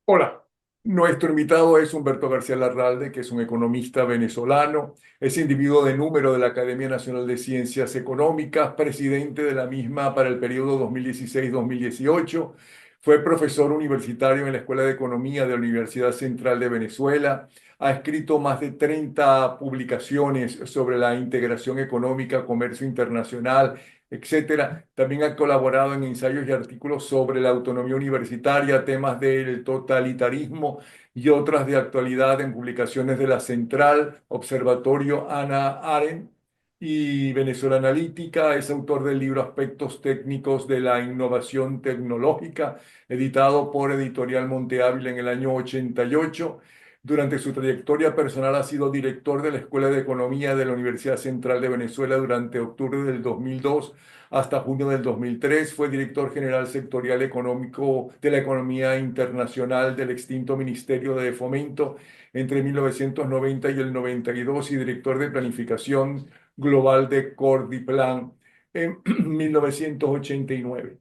Hola, nuestro invitado es Humberto García Larralde, que es un economista venezolano, es individuo de número de la Academia Nacional de Ciencias Económicas, presidente de la misma para el periodo 2016-2018, fue profesor universitario en la Escuela de Economía de la Universidad Central de Venezuela, ha escrito más de 30 publicaciones sobre la integración económica, comercio internacional, etcétera. También ha colaborado en ensayos y artículos sobre la autonomía universitaria, temas del totalitarismo y otras de actualidad en publicaciones de la Central, Observatorio Ana Arendt y Venezuela Analítica. Es autor del libro Aspectos técnicos de la innovación tecnológica, editado por Editorial Monte Ávila en el año 88. Durante su trayectoria personal ha sido director de la Escuela de Economía de la Universidad Central de Venezuela durante octubre del 2002 hasta junio del 2003. Fue director general sectorial económico de la economía internacional del extinto Ministerio de Fomento entre 1990 y el 92 y director de planificación global de Cordiplan en 1989.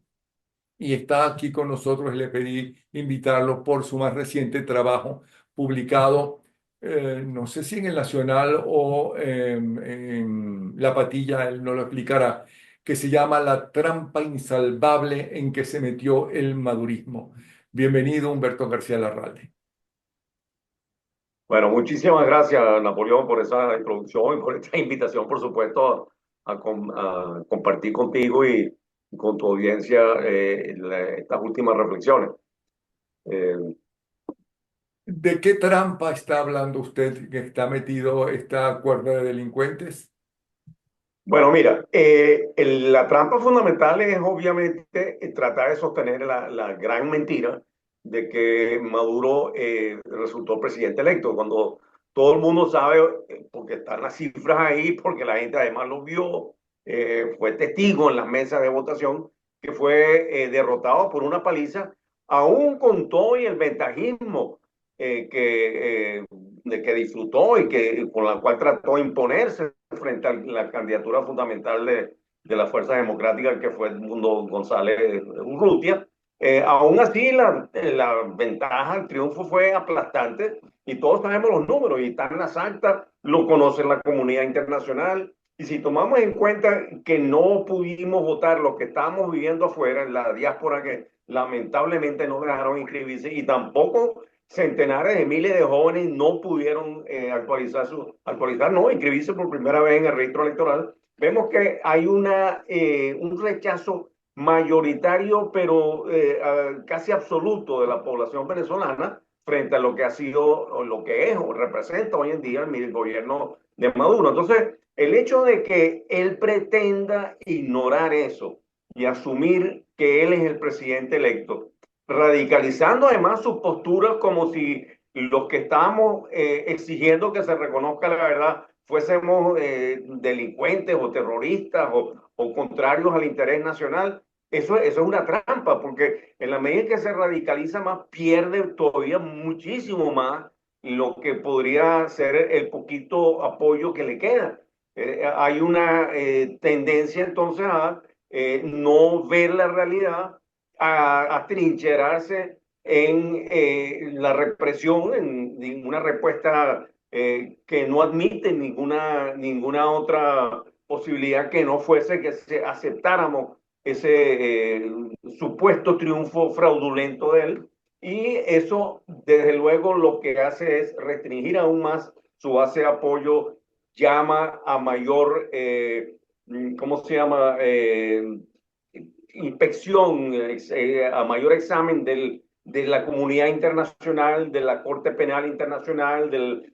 Y está aquí con nosotros. Le pedí invitarlo por su más reciente trabajo publicado, no sé si en el Nacional o en La Patilla, él no lo explicará, que se llama La trampa insalvable en que se metió el madurismo. Bienvenido, Humberto García Larralde. Bueno, muchísimas gracias, Napoleón, por esa introducción y por esta invitación, por supuesto, a compartir contigo y con tu audiencia estas últimas reflexiones. Eh, ¿De qué trampa está hablando usted que está metido esta cuerda de delincuentes? bueno, mira, la trampa fundamental es obviamente tratar de sostener la gran mentira de que Maduro resultó presidente electo, cuando todo el mundo sabe, porque están las cifras ahí, porque la gente además lo vio, fue testigo en las mesas de votación, que fue derrotado por una paliza, aún con todo y el ventajismo de que disfrutó y con la cual trató de imponerse frente a la candidatura fundamental de la Fuerza Democrática, que fue Edmundo González Urrutia. Aún así, la ventaja, el triunfo fue aplastante y todos sabemos los números y están en las actas, lo conoce la comunidad internacional. Y si tomamos en cuenta que no pudimos votar los que estábamos viviendo afuera, en la diáspora que lamentablemente no dejaron inscribirse y tampoco centenares de miles de jóvenes no pudieron no, inscribirse por primera vez en el registro electoral. Vemos que hay un rechazo mayoritario, pero casi absoluto de la población venezolana frente a lo que ha sido, o lo que es, o representa hoy en día el gobierno de Maduro. Entonces, el hecho de que él pretenda ignorar eso y asumir que él es el presidente electo, radicalizando además sus posturas como si los que estábamos exigiendo que se reconozca la verdad fuésemos delincuentes o terroristas o contrarios al interés nacional. Eso es una trampa, porque en la medida en que se radicaliza más, pierde todavía muchísimo más lo que podría ser el poquito apoyo que le queda. Hay una tendencia entonces a no ver la realidad, a trincherarse en la represión, en una respuesta que no admite ninguna otra posibilidad que no fuese que aceptáramos ese supuesto triunfo fraudulento de él. Y eso, desde luego, lo que hace es restringir aún más su base de apoyo, llama a mayor, ¿cómo se llama? Inspección, a mayor examen de la comunidad internacional, de la Corte Penal Internacional, del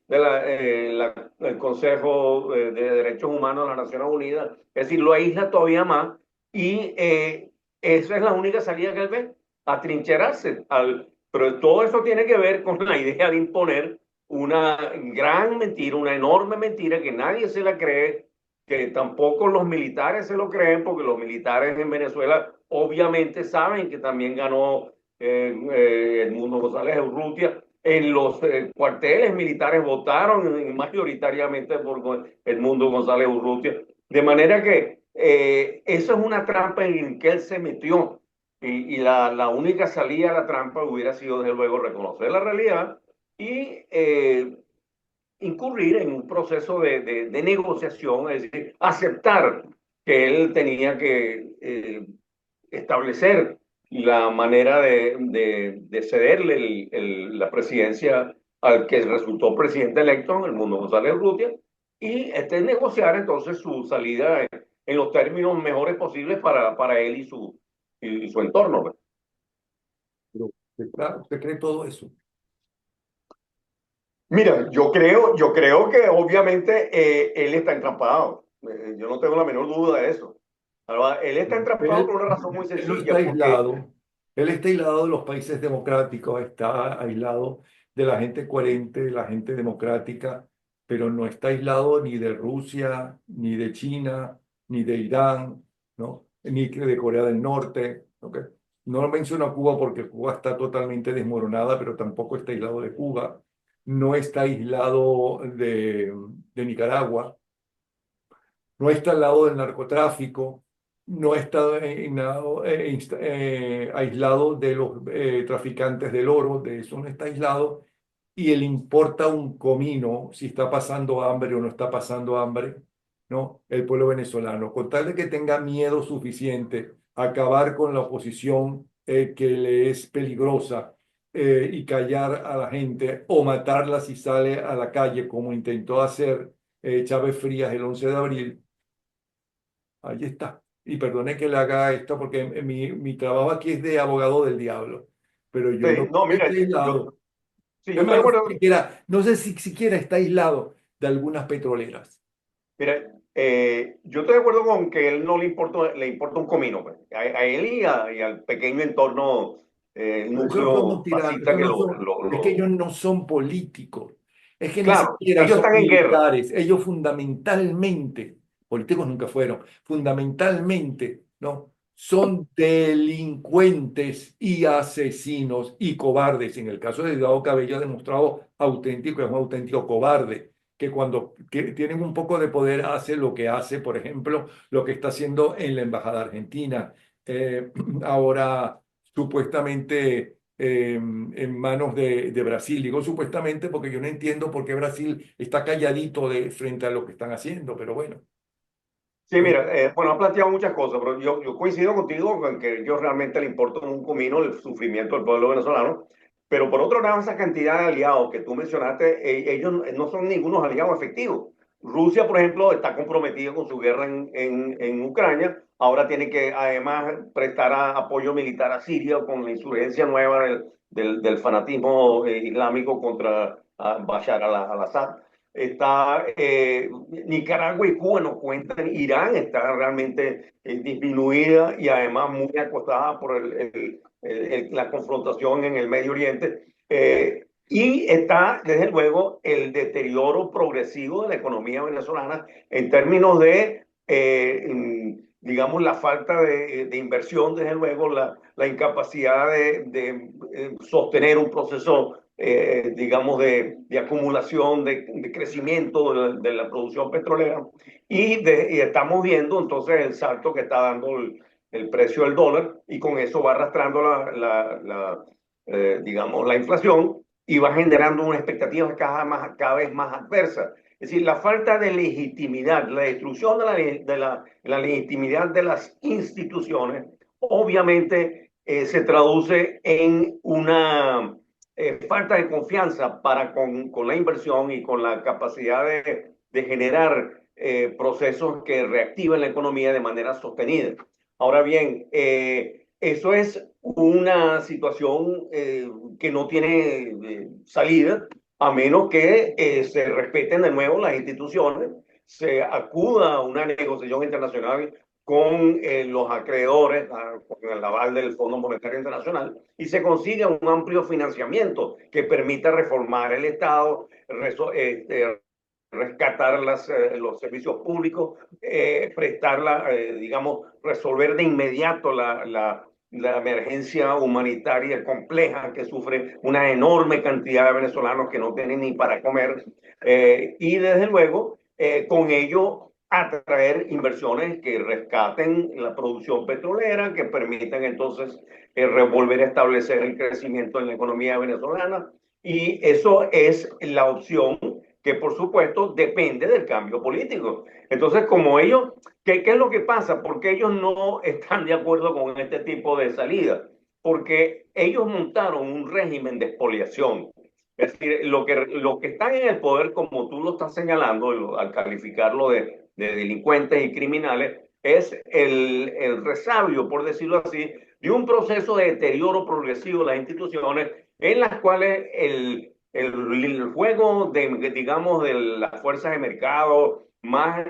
Consejo de Derechos Humanos de las Naciones Unidas. Es decir, lo aísla todavía más y esa es la única salida que él ve, atrincherarse. Pero todo eso tiene que ver con la idea de imponer una gran mentira, una enorme mentira que nadie se la cree, que tampoco los militares se lo creen, porque los militares en Venezuela obviamente saben que también ganó Edmundo González Urrutia. En los cuarteles militares votaron mayoritariamente por Edmundo González Urrutia. De manera que eso es una trampa en que él se metió. y la única salida a la trampa hubiera sido, desde luego, reconocer la realidad y incurrir en un proceso de negociación, es decir, aceptar que él tenía que establecer la manera de cederle la presidencia al que resultó presidente electo, el Mundo González Urrutia, y negociar entonces su salida en los términos mejores posibles para él y su entorno, ¿no? Pero, claro, ¿usted cree todo eso? Mira, yo creo que obviamente él está entrampado. Yo no tengo la menor duda de eso. Ahora, él está entrampado Él, por una razón muy él no está sencilla, porque aislado. Él está aislado de los países democráticos, está aislado de la gente coherente, de la gente democrática, pero no está aislado ni de Rusia, ni de China, ni de Irán, ¿no? Ni de Corea del Norte. ¿Ok? No menciono a Cuba porque Cuba está totalmente desmoronada, pero tampoco está aislado de Cuba. No está aislado de Nicaragua, no está al lado del narcotráfico, no está aislado de los traficantes del oro, de eso no está aislado, y le importa un comino si está pasando hambre o no está pasando hambre, ¿no? El pueblo venezolano, con tal de que tenga miedo suficiente a acabar con la oposición que le es peligrosa y callar a la gente o matarla si sale a la calle, como intentó hacer Chávez Frías el 11 de abril. Ahí está. Y perdone que le haga esto porque mi trabajo aquí es de abogado del diablo, pero yo no sí, no, mira, estoy aislado. sí, yo Es estoy más, de no sé acuerdo. siquiera, no sé si siquiera está aislado de algunas petroleras. Mira, yo estoy de acuerdo con que él no le importa un comino, pues. A él y al pequeño entorno, Eso no núcleo somos tiranos, fascista eso que no son, es que ellos no son políticos, es que ni Claro, siquiera ellos son están en guerra. militares, ellos fundamentalmente, políticos nunca fueron, fundamentalmente, ¿no? Son delincuentes y asesinos y cobardes. En el caso de Diosdado Cabello ha demostrado auténtico, es un auténtico cobarde, que cuando tienen un poco de poder hace lo que hace, por ejemplo, lo que está haciendo en la Embajada Argentina. Ahora supuestamente en manos de Brasil. Digo supuestamente porque yo no entiendo por qué Brasil está calladito frente a lo que están haciendo, pero bueno. Sí, mira, bueno, ha planteado muchas cosas, pero yo coincido contigo en que a ellos realmente le importa un comino el sufrimiento del pueblo venezolano, pero por otro lado, esa cantidad de aliados que tú mencionaste, ellos no son ningunos aliados efectivos. Rusia, por ejemplo, está comprometida con su guerra en Ucrania, ahora tiene que además prestar apoyo militar a Siria con la insurgencia nueva del fanatismo islámico contra Bashar al-Assad. Está Nicaragua y Cuba nos cuentan, Irán está realmente disminuida y además muy acostada por la confrontación en el Medio Oriente. Y está, desde luego, el deterioro progresivo de la economía venezolana en términos de, digamos, la falta de inversión, desde luego, la incapacidad de sostener un proceso digamos, de acumulación, de crecimiento la producción petrolera. Y estamos viendo entonces el salto que está dando el precio del dólar y con eso va arrastrando digamos, la inflación y va generando una expectativa cada vez más adversa. Es decir, la falta de legitimidad, la destrucción de la legitimidad de las instituciones, obviamente se traduce en una falta de confianza con la inversión y con la capacidad de generar procesos que reactiven la economía de manera sostenida. Ahora bien, eso es una situación que no tiene salida a menos que se respeten de nuevo las instituciones, se acuda a una negociación internacional con los acreedores, con el aval del Fondo Monetario Internacional, y se consiga un amplio financiamiento que permita reformar el Estado, rescatar los servicios públicos, digamos, resolver de inmediato la emergencia humanitaria compleja que sufre una enorme cantidad de venezolanos que no tienen ni para comer. Y desde luego, con ello atraer inversiones que rescaten la producción petrolera, que permitan entonces volver a establecer el crecimiento en la economía venezolana. Y eso es la opción que, por supuesto, depende del cambio político. Entonces, como ellos, ¿qué es lo que pasa? Porque ellos no están de acuerdo con este tipo de salida. Porque ellos montaron un régimen de expoliación. Es decir, lo que están en el poder, como tú lo estás señalando, al calificarlo de delincuentes y criminales, es el resabio, por decirlo así, de un proceso de deterioro progresivo de las instituciones en las cuales el juego de, digamos, de las fuerzas de mercado, más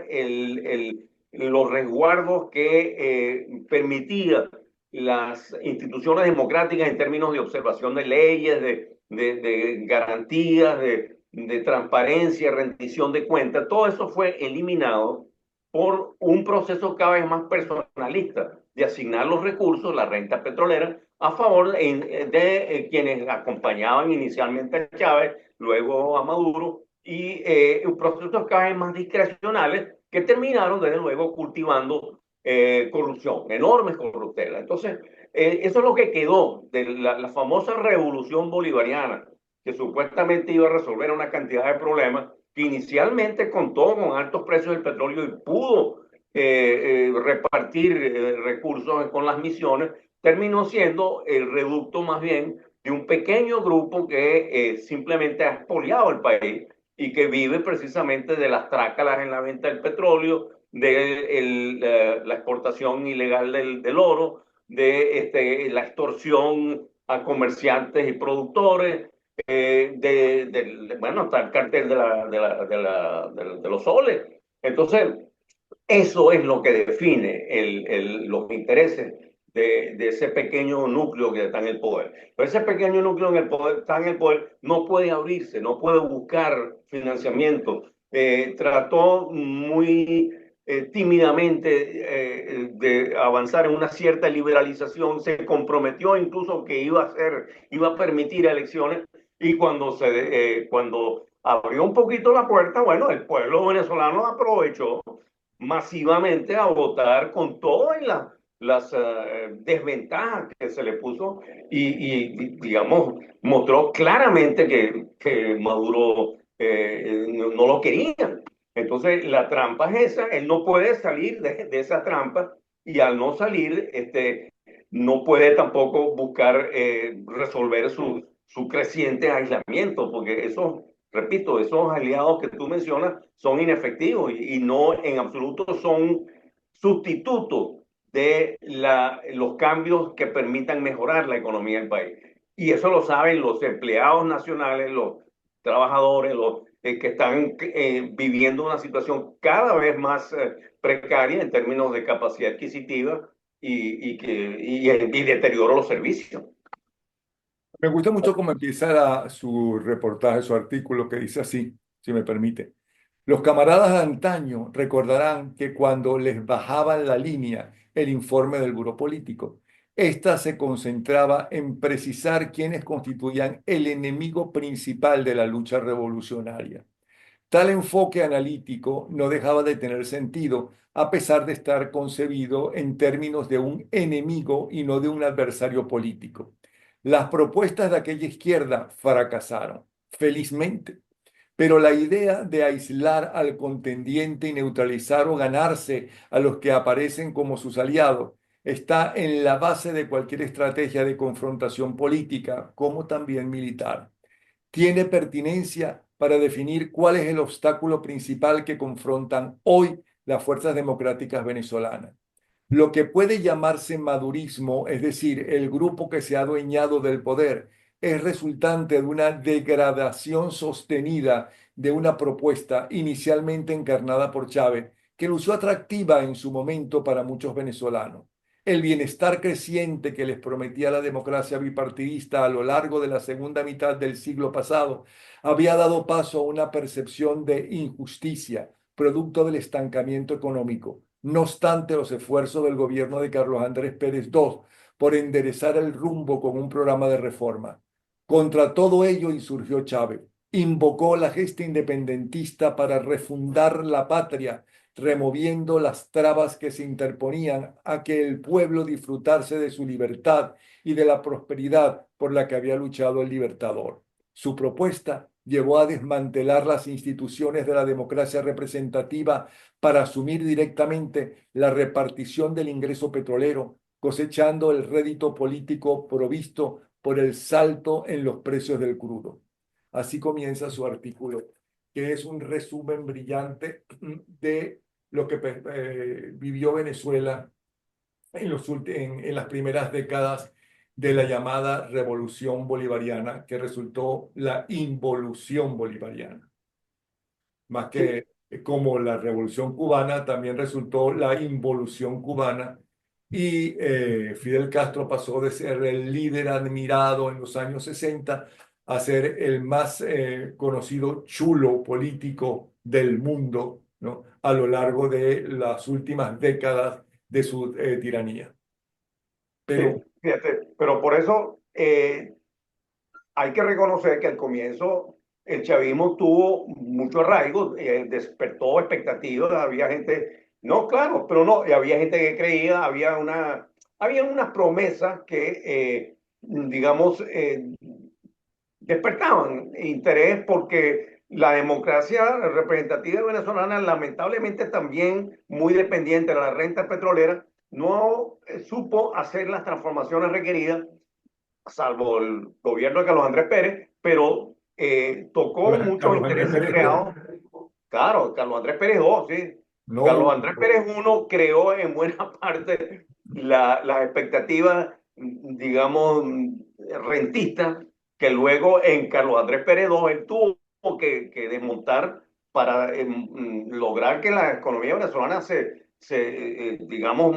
los resguardos que permitía las instituciones democráticas en términos de observación de leyes, de garantías, de transparencia, rendición de cuentas, todo eso fue eliminado por un proceso cada vez más personalista de asignar los recursos, la renta petrolera, a favor de quienes acompañaban inicialmente a Chávez, luego a Maduro, y procesos cada vez más discrecionales que terminaron desde luego cultivando corrupción, enormes corruptelas. Entonces, eso es lo que quedó de la famosa revolución bolivariana, que supuestamente iba a resolver una cantidad de problemas, que inicialmente contó con altos precios del petróleo y pudo repartir recursos con las misiones, terminó siendo el reducto más bien de un pequeño grupo que simplemente ha expoliado el país y que vive precisamente de las trácalas en la venta del petróleo, de la exportación ilegal del oro, de la extorsión a comerciantes y productores, bueno, hasta el cartel de los soles. Entonces, eso es lo que define los intereses de ese pequeño núcleo que está en el poder. Pero ese pequeño núcleo en el poder, está en el poder, no puede abrirse, no puede buscar financiamiento. Trató muy tímidamente de avanzar en una cierta liberalización, se comprometió incluso que iba a permitir elecciones, y cuando abrió un poquito la puerta, bueno, el pueblo venezolano aprovechó masivamente a votar con todas las desventajas que se le puso, digamos, mostró claramente que Maduro no lo querían. Entonces, la trampa es esa, él no puede salir de esa trampa, y al no salir, no puede tampoco buscar resolver su creciente aislamiento, porque eso, repito, esos aliados que tú mencionas son inefectivos y no en absoluto son sustitutos de los cambios que permitan mejorar la economía del país. Y eso lo saben los empleados nacionales, los trabajadores, los que están viviendo una situación cada vez más precaria en términos de capacidad adquisitiva y deterioro de los servicios. Me gusta mucho cómo empieza su reportaje, su artículo, que dice así, si me permite. Los camaradas de antaño recordarán que cuando les bajaban la línea el informe del Buró Político, ésta se concentraba en precisar quiénes constituían el enemigo principal de la lucha revolucionaria. Tal enfoque analítico no dejaba de tener sentido, a pesar de estar concebido en términos de un enemigo y no de un adversario político. Las propuestas de aquella izquierda fracasaron, felizmente, pero la idea de aislar al contendiente y neutralizar o ganarse a los que aparecen como sus aliados está en la base de cualquier estrategia de confrontación política, como también militar. Tiene pertinencia para definir cuál es el obstáculo principal que confrontan hoy las fuerzas democráticas venezolanas. Lo que puede llamarse madurismo, es decir, el grupo que se ha adueñado del poder, es resultante de una degradación sostenida de una propuesta inicialmente encarnada por Chávez, que lució atractiva en su momento para muchos venezolanos. El bienestar creciente que les prometía la democracia bipartidista a lo largo de la segunda mitad del siglo pasado había dado paso a una percepción de injusticia, producto del estancamiento económico. No obstante los esfuerzos del gobierno de Carlos Andrés Pérez II por enderezar el rumbo con un programa de reforma. Contra todo ello insurgió Chávez. Invocó la gesta independentista para refundar la patria removiendo las trabas que se interponían a que el pueblo disfrutase de su libertad y de la prosperidad por la que había luchado el libertador. Su propuesta llevó a desmantelar las instituciones de la democracia representativa para asumir directamente la repartición del ingreso petrolero, cosechando el rédito político provisto por el salto en los precios del crudo. Así comienza su artículo, que es un resumen brillante de lo que vivió Venezuela en las primeras décadas de la llamada revolución bolivariana, que resultó la involución bolivariana. Más Sí, que como la revolución cubana, también resultó la involución cubana. Y Fidel Castro pasó de ser el líder admirado en los años 60 a ser el más conocido chulo político del mundo, ¿no? A lo largo de las últimas décadas de su tiranía. sí, Pero fíjate, pero por eso hay que reconocer que al comienzo el chavismo tuvo mucho arraigo, despertó expectativas, había gente, no, claro, pero no, y había gente que creía, había unas promesas que, digamos, despertaban interés porque la democracia representativa venezolana, lamentablemente también muy dependiente de la renta petrolera, no supo hacer las transformaciones requeridas, salvo el gobierno de Carlos Andrés Pérez, pero tocó muchos Carlos Andrés intereses Pérez, creados. Claro, Carlos Andrés Pérez II, sí. Carlos no, Andrés Pérez I creó en buena parte las expectativas, digamos, rentistas, que luego en Carlos Andrés Pérez II él tuvo que desmontar para lograr que la economía venezolana digamos,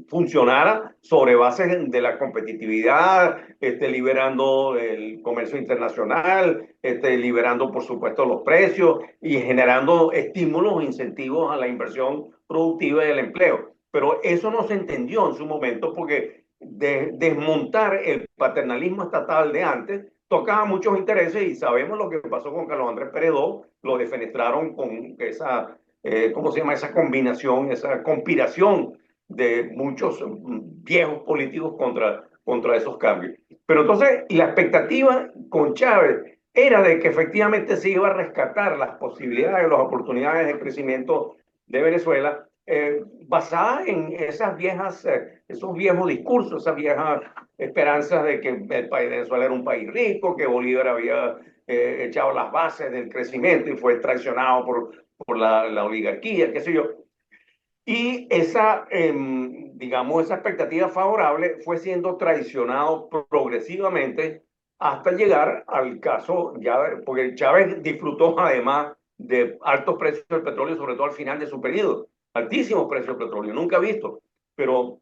funcionara sobre bases de la competitividad, liberando el comercio internacional, liberando, por supuesto, los precios y generando estímulos, incentivos a la inversión productiva y el empleo. Pero eso no se entendió en su momento porque desmontar el paternalismo estatal de antes tocaba muchos intereses y sabemos lo que pasó con Carlos Andrés Pérez II, lo defenestraron con esa, ¿cómo se llama? Esa combinación, esa conspiración de muchos viejos políticos contra esos cambios. Pero entonces la expectativa con Chávez era de que efectivamente se iba a rescatar las posibilidades, las oportunidades de crecimiento de Venezuela, basada en esos viejos discursos, esas viejas esperanzas de que el país de Venezuela era un país rico, que Bolívar había echado las bases del crecimiento y fue traicionado por la oligarquía, qué sé yo. Y digamos, esa expectativa favorable fue siendo traicionado progresivamente hasta llegar al caso, ya, porque Chávez disfrutó además de altos precios del petróleo, sobre todo al final de su periodo, altísimos precios del petróleo, nunca visto, pero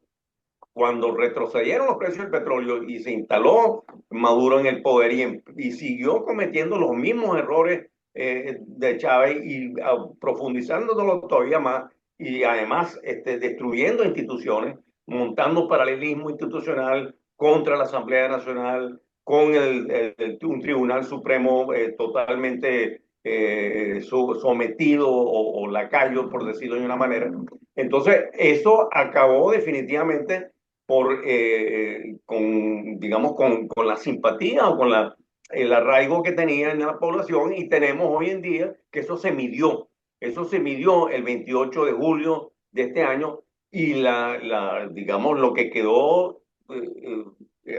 cuando retrocedieron los precios del petróleo y se instaló Maduro en el poder y siguió cometiendo los mismos errores de Chávez y profundizándolo todavía más y además destruyendo instituciones, montando paralelismo institucional contra la Asamblea Nacional, con un Tribunal Supremo totalmente sometido o lacayo, por decirlo de una manera. Entonces, eso acabó definitivamente digamos, con la simpatía o con el arraigo que tenía en la población y tenemos hoy en día que eso se midió el 28 de julio de este año y digamos, lo que quedó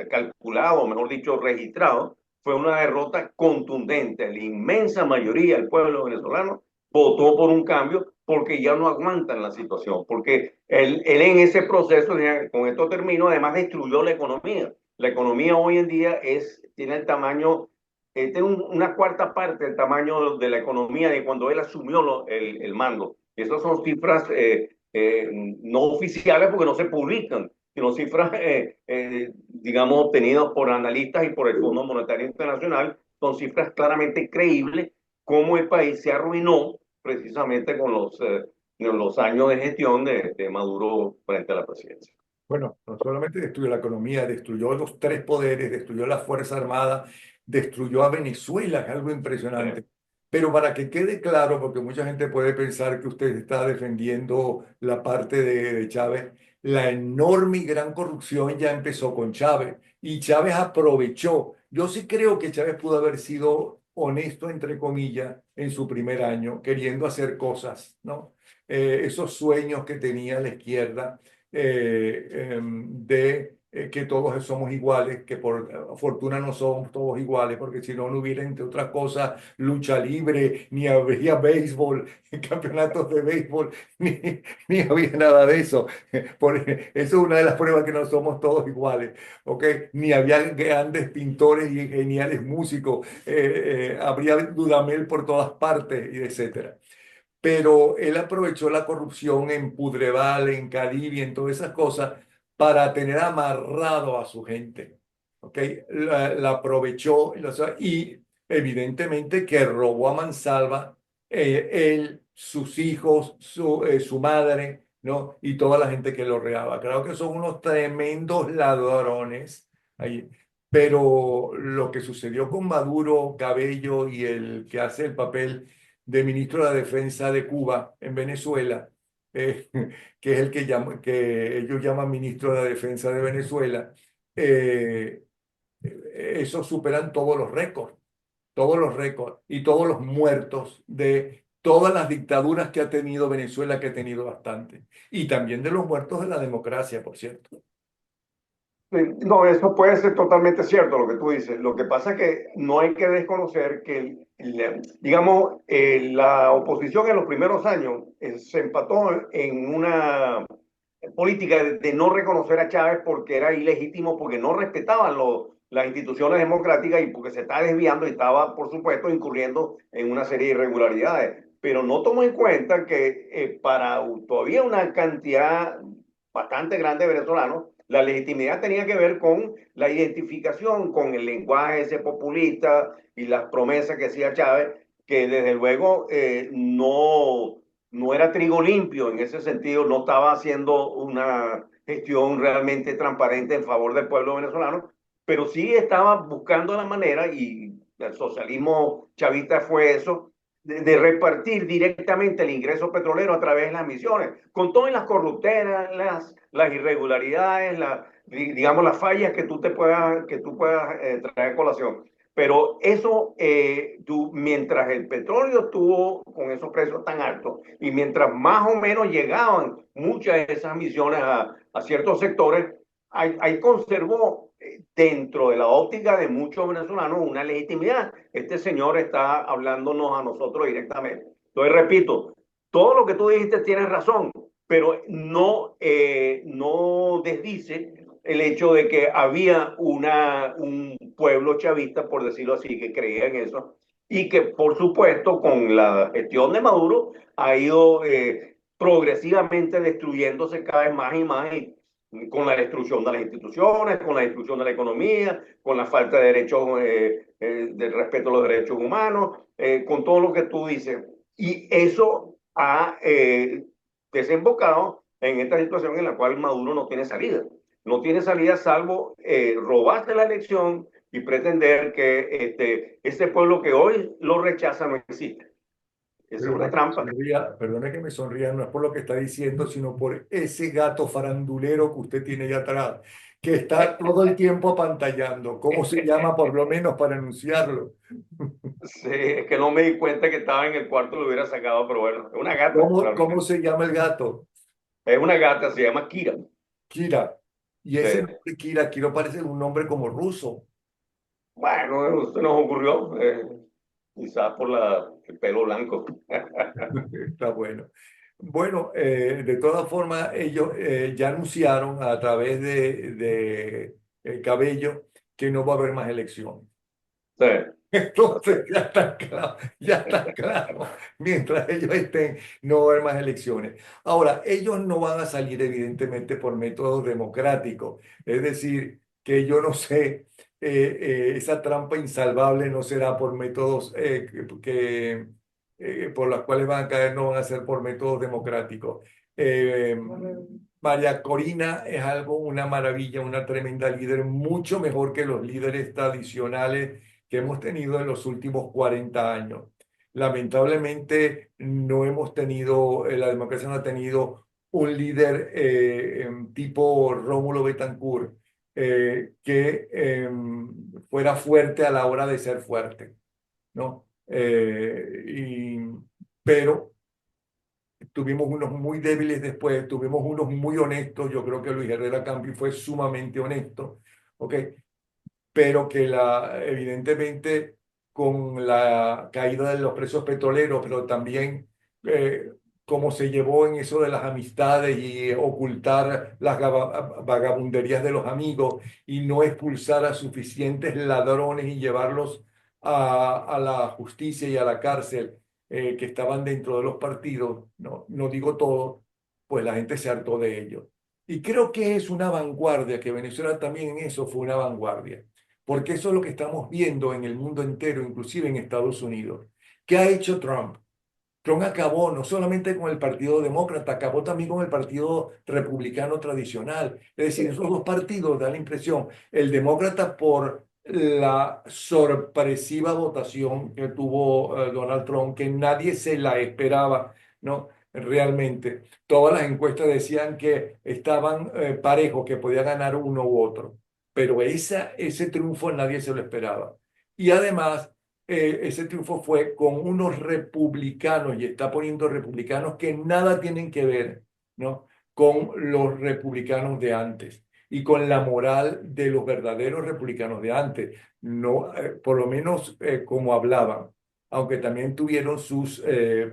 calculado, o mejor dicho, registrado, fue una derrota contundente. La inmensa mayoría del pueblo venezolano votó por un cambio porque ya no aguantan la situación, porque él en ese proceso, con esto termino, además destruyó la economía. La economía hoy en día tiene el tamaño, tiene una cuarta parte del tamaño de la economía de cuando él asumió el mando. Esas son cifras no oficiales porque no se publican, sino cifras, digamos, obtenidas por analistas y por el Fondo Monetario Internacional, son cifras claramente creíbles, cómo el país se arruinó precisamente con los años de gestión de Maduro frente a la presidencia. bueno, no solamente destruyó la economía, destruyó los tres poderes, destruyó la Fuerza Armada, destruyó a Venezuela, es algo impresionante. Pero para que quede claro, porque mucha gente puede pensar que usted está defendiendo la parte de Chávez, la enorme y gran corrupción ya empezó con Chávez y Chávez aprovechó. Yo sí creo que Chávez pudo haber sido honesto, entre comillas, en su primer año, queriendo hacer cosas, ¿no? Esos sueños que tenía la izquierda de que todos somos iguales, que por fortuna no somos todos iguales, porque si no, no hubiera, entre otras cosas, lucha libre, ni habría béisbol, campeonatos de béisbol, ni había nada de eso. Eso es una de las pruebas que no somos todos iguales, ¿ok? Ni había grandes pintores y geniales músicos, habría Dudamel por todas partes, y etcétera. Pero él aprovechó la corrupción en Pudreval, en Cadivi, en todas esas cosas, para tener amarrado a su gente. ¿Ok? La aprovechó y evidentemente que robó a mansalva él, sus hijos, su madre, ¿no? Y toda la gente que lo rodeaba. Creo que son unos tremendos ladrones ahí. Pero lo que sucedió con Maduro, Cabello y el que hace el papel de ministro de la Defensa de Cuba en Venezuela, eh, que es el que ellos llaman ministro de la Defensa de Venezuela, eh, esos superan todos los récords y todos los muertos de todas las dictaduras que ha tenido Venezuela, que ha tenido bastante, y también de los muertos de la democracia, por cierto. No, eso puede ser totalmente cierto lo que tú dices. Lo que pasa es que no hay que desconocer que, digamos, la oposición en los primeros años se empató en una política de no reconocer a Chávez porque era ilegítimo, porque no respetaban las instituciones democráticas y porque se estaba desviando y estaba, por supuesto, incurriendo en una serie de irregularidades. Pero no tomó en cuenta que para todavía una cantidad bastante grande de venezolanos, la legitimidad tenía que ver con la identificación con el lenguaje ese populista y las promesas que hacía Chávez, que desde luego no era trigo limpio en ese sentido, no estaba haciendo una gestión realmente transparente en favor del pueblo venezolano, pero sí estaba buscando la manera, y el socialismo chavista fue eso, de repartir directamente el ingreso petrolero a través de las misiones, con todas las corruptelas, las irregularidades, digamos, las fallas que que tú puedas traer a colación. Pero eso, mientras el petróleo estuvo con esos precios tan altos y mientras más o menos llegaban muchas de esas misiones a ciertos sectores, ahí conservó dentro de la óptica de muchos venezolanos una legitimidad. Este señor está hablándonos a nosotros directamente. Entonces, repito, todo lo que tú dijiste tienes razón, pero no desdice el hecho de que había un pueblo chavista, por decirlo así, que creía en eso, y que, por supuesto, con la gestión de Maduro ha ido progresivamente destruyéndose cada vez más y más, y con la destrucción de las instituciones, con la destrucción de la economía, con la falta de derechos, del respeto a los derechos humanos, con todo lo que tú dices. Y eso ha desembocado en esta situación en la cual Maduro no tiene salida. No tiene salida salvo robarse la elección y pretender que ese pueblo que hoy lo rechaza no existe. Esa es una trampa. Perdone que me sonría, no es por lo que está diciendo, sino por ese gato farandulero que usted tiene ahí atrás, que está todo el tiempo apantallando. ¿Cómo se llama, por lo menos, para anunciarlo? Sí, es que no me di cuenta que estaba en el cuarto, lo hubiera sacado, pero bueno, es una gata. ¿Cómo se llama el gato? Es una gata, se llama Kira. Kira. Y Sí. ese nombre Kira parece un nombre como ruso. Bueno, se nos ocurrió, quizás por el pelo blanco. Está bueno. Bueno, de todas formas, ellos ya anunciaron a través de Cabello que no va a haber más elecciones. Sí. Entonces ya está claro. Mientras ellos estén, no va a haber más elecciones. Ahora, ellos no van a salir evidentemente por métodos democráticos. Es decir, que yo no sé, esa trampa insalvable no será por métodos por las cuales van a caer, no van a ser por métodos democráticos. Eh, María Corina es algo, una maravilla, una tremenda líder, mucho mejor que los líderes tradicionales que hemos tenido en los últimos 40 años. Lamentablemente no hemos tenido, la democracia no ha tenido un líder tipo Rómulo Betancourt que fuera fuerte a la hora de ser fuerte, ¿no? Pero tuvimos unos muy débiles después, tuvimos unos muy honestos. Yo creo que Luis Herrera Campi fue sumamente honesto, ¿ok? Pero que evidentemente con la caída de los precios petroleros, pero también eh, como se llevó en eso de las amistades y ocultar las vagabunderías de los amigos y no expulsar a suficientes ladrones y llevarlos a la justicia y a la cárcel que estaban dentro de los partidos, no, no digo todo, pues la gente se hartó de ellos. Y creo que es una vanguardia, que Venezuela también en eso fue una vanguardia, porque eso es lo que estamos viendo en el mundo entero, inclusive en Estados Unidos. ¿Qué ha hecho Trump? Trump acabó no solamente con el Partido Demócrata, acabó también con el Partido Republicano tradicional. Es decir, esos dos partidos dan la impresión, el demócrata por la sorpresiva votación que tuvo Donald Trump, que nadie se la esperaba, ¿no? Realmente, todas las encuestas decían que estaban parejos, que podía ganar uno u otro, pero ese triunfo nadie se lo esperaba. Y además ese triunfo fue con unos republicanos, y está poniendo republicanos que nada tienen que ver, ¿no? Con los republicanos de antes y con la moral de los verdaderos republicanos de antes, no, por lo menos como hablaban, aunque también tuvieron sus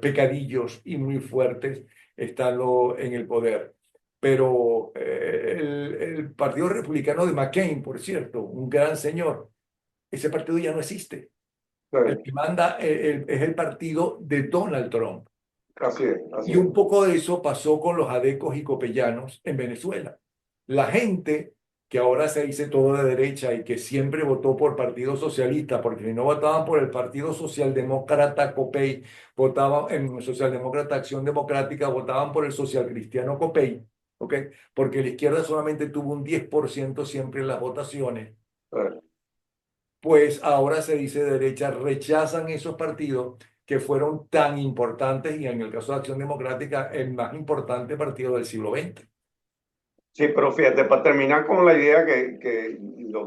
pecadillos y muy fuertes estando en el poder. Pero el Partido Republicano de McCain, por cierto, un gran señor, ese partido ya no existe. El que manda es el partido de Donald Trump. Así es, así Y es. un poco de eso pasó con los adecos y copellanos en Venezuela. La gente que ahora se dice todo de derecha y que siempre votó por Partido Socialista, porque si no votaban por el Partido Socialdemócrata Copey, votaban en Socialdemócrata Acción Democrática, votaban por el Social Cristiano Copey, ¿ok? Porque la izquierda solamente tuvo un 10% siempre en las votaciones. Eh, Pues ahora se dice derecha, rechazan esos partidos que fueron tan importantes y en el caso de Acción Democrática, el más importante partido del siglo XX. Sí, pero fíjate, para terminar con la idea que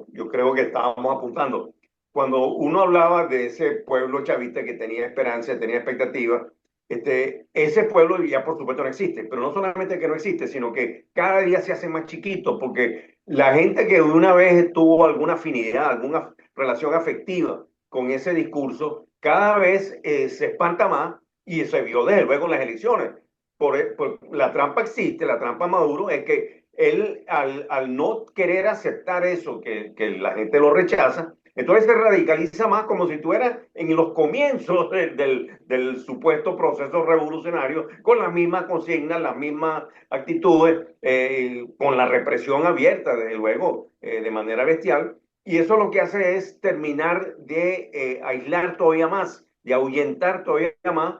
yo creo que estábamos apuntando, cuando uno hablaba de ese pueblo chavista que tenía esperanza, tenía expectativa, ese pueblo ya por supuesto no existe, pero no solamente que no existe, sino que cada día se hace más chiquito, porque la gente que una vez tuvo alguna afinidad, alguna relación afectiva con ese discurso, cada vez se espanta más y se vio desde luego en las elecciones. La trampa existe, la trampa Maduro es que él al no querer aceptar eso, que la gente lo rechaza, entonces se radicaliza más como si estuviera en los comienzos del supuesto proceso revolucionario, con las mismas consignas, las mismas actitudes, con la represión abierta, desde luego, de manera bestial. Y eso lo que hace es terminar de aislar todavía más, de ahuyentar todavía más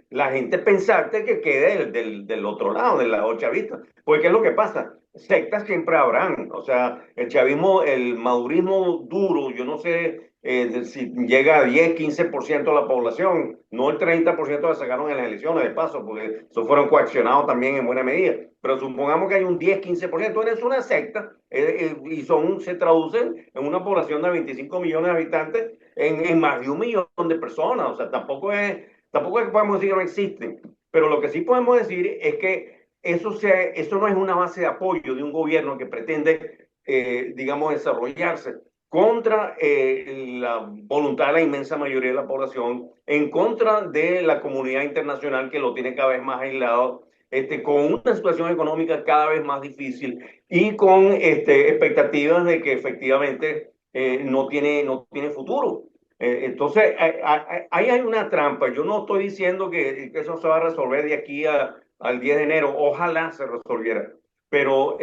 la gente pensante que quede del otro lado, del lado chavista. Porque ¿qué es lo que pasa? Sectas siempre habrán. O sea, el chavismo, el madurismo duro, yo no sé si llega a 10, 15% de la población, no el 30% que sacaron en las elecciones de paso, porque eso fueron coaccionados también en buena medida. Pero supongamos que hay un 10, 15%, eres una secta y se traducen en una población de 25 millones de habitantes en más de 1 millón de personas. O sea, tampoco es que podemos decir que no existen, pero lo que sí podemos decir es que eso no es una base de apoyo de un gobierno que pretende, digamos, desarrollarse contra la voluntad de la inmensa mayoría de la población, en contra de la comunidad internacional que lo tiene cada vez más aislado, con una situación económica cada vez más difícil y con expectativas de que efectivamente no tiene futuro. Entonces, ahí hay una trampa. Yo no estoy diciendo que eso se va a resolver de aquí al 10 de enero. Ojalá se resolviera. Pero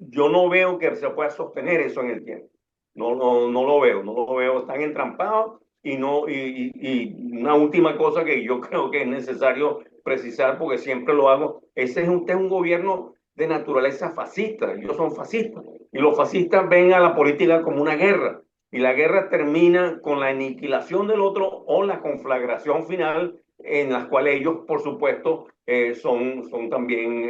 yo no veo que se pueda sostener eso en el tiempo. No lo veo, no lo veo. Están entrampados y no, y una última cosa que yo creo que es necesario precisar, porque siempre lo hago, usted es un gobierno de naturaleza fascista. Ellos son fascistas. Y los fascistas ven a la política como una guerra y la guerra termina con la aniquilación del otro o la conflagración final, en las cuales ellos, por supuesto, son también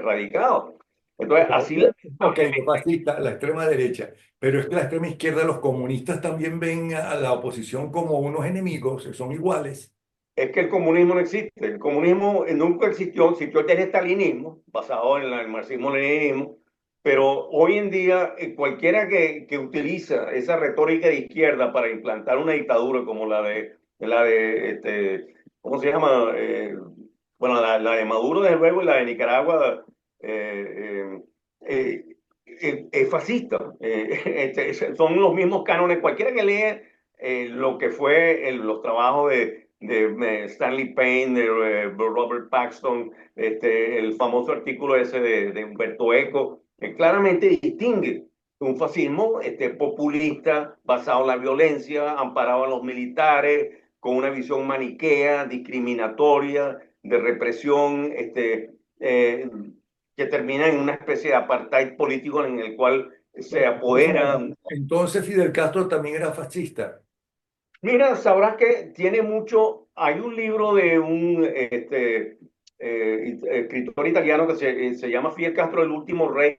radicados. Entonces, Pero, así ok, los lamentablemente fascistas, la extrema derecha, pero es que la extrema izquierda, los comunistas también ven a la oposición como unos enemigos, son iguales. es que el comunismo no existe. El comunismo nunca existió, existió el estalinismo, basado en el marxismo-leninismo, pero hoy en día cualquiera que utiliza esa retórica de izquierda para implantar una dictadura como ¿cómo se llama? Bueno, la de Maduro, desde luego, y la de Nicaragua, eh, eh, es fascista. Son los mismos cánones. Cualquiera que lee lo que fue los trabajos de Stanley Payne, de Robert Paxton, el famoso artículo ese de Humberto Eco, que claramente distingue un fascismo populista, basado en la violencia, amparado en los militares, con una visión maniquea, discriminatoria, de represión, que termina en una especie de apartheid político en el cual se apoderan. Entonces Fidel Castro también era fascista. Mira, sabrás que tiene mucho. Hay un libro de un escritor italiano que se llama Fidel Castro, el último rey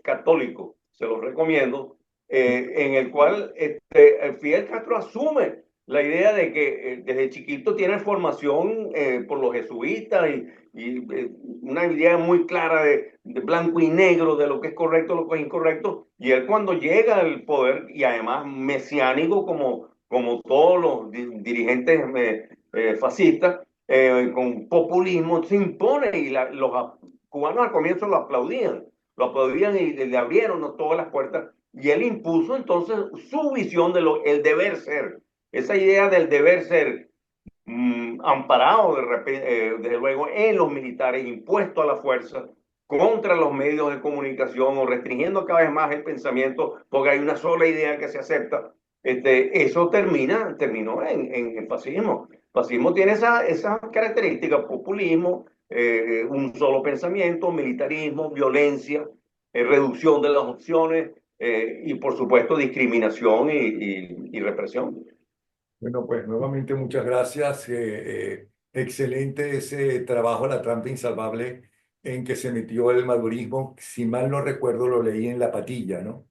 católico. Se los recomiendo. En el cual Fidel Castro asume la idea de que desde chiquito tiene formación por los jesuitas y una idea muy clara de blanco y negro, de lo que es correcto, lo que es incorrecto. Y él, cuando llega al poder, y además mesiánico como todos los dirigentes fascistas, con populismo, se impone, y los cubanos al comienzo lo aplaudían y le abrieron, ¿no?, todas las puertas, y él impuso entonces su visión de el deber ser, esa idea del deber ser, amparado desde luego en los militares, impuesto a la fuerza, contra los medios de comunicación, o restringiendo cada vez más el pensamiento, porque hay una sola idea que se acepta. Eso terminó en fascismo. Fascismo tiene esa característica: populismo, un solo pensamiento, militarismo, violencia, reducción de las opciones, y por supuesto discriminación y represión. Bueno, pues nuevamente muchas gracias. Excelente ese trabajo, La trampa insalvable, en que se metió el madurismo. Si mal no recuerdo, lo leí en La Patilla, ¿no?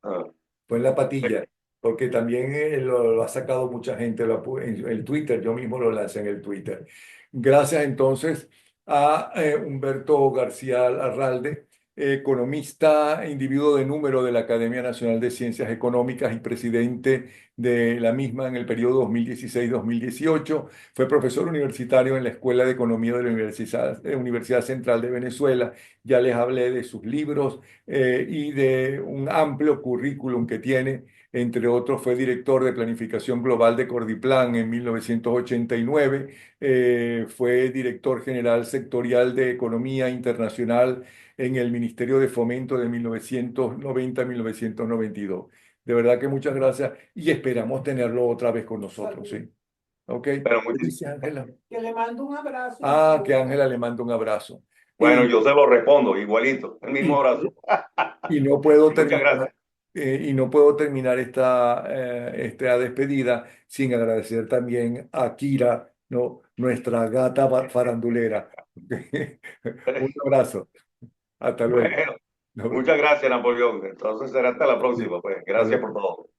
Ah, Fue en La Patilla, porque también lo ha sacado mucha gente en el Twitter, yo mismo lo lancé en el Twitter. Gracias entonces a Humberto García Arralde, economista, individuo de número de la Academia Nacional de Ciencias Económicas y presidente de la misma en el periodo 2016-2018. Fue profesor universitario en la Escuela de Economía de la Universidad Central de Venezuela. Ya les hablé de sus libros y de un amplio currículum que tiene. Entre otros, fue director de Planificación Global de Cordiplan en 1989, fue director general sectorial de Economía Internacional en el Ministerio de Fomento de 1990 a 1992. De verdad que muchas gracias y esperamos tenerlo otra vez con nosotros, ¿sí? ¿Ok? pero ¿Qué dice Ángela? Que le mando un abrazo. Ah, que Ángela le manda un abrazo. bueno, Y, yo se lo respondo igualito, el mismo y abrazo. Y no puedo Muchas terminar, gracias. esta despedida sin agradecer también a Kira, ¿no? Nuestra gata farandulera. Un abrazo. Hasta luego. Bueno, Nos vemos. muchas gracias, Napoleón. Entonces será hasta la próxima. Pues Hasta gracias por luego. todo.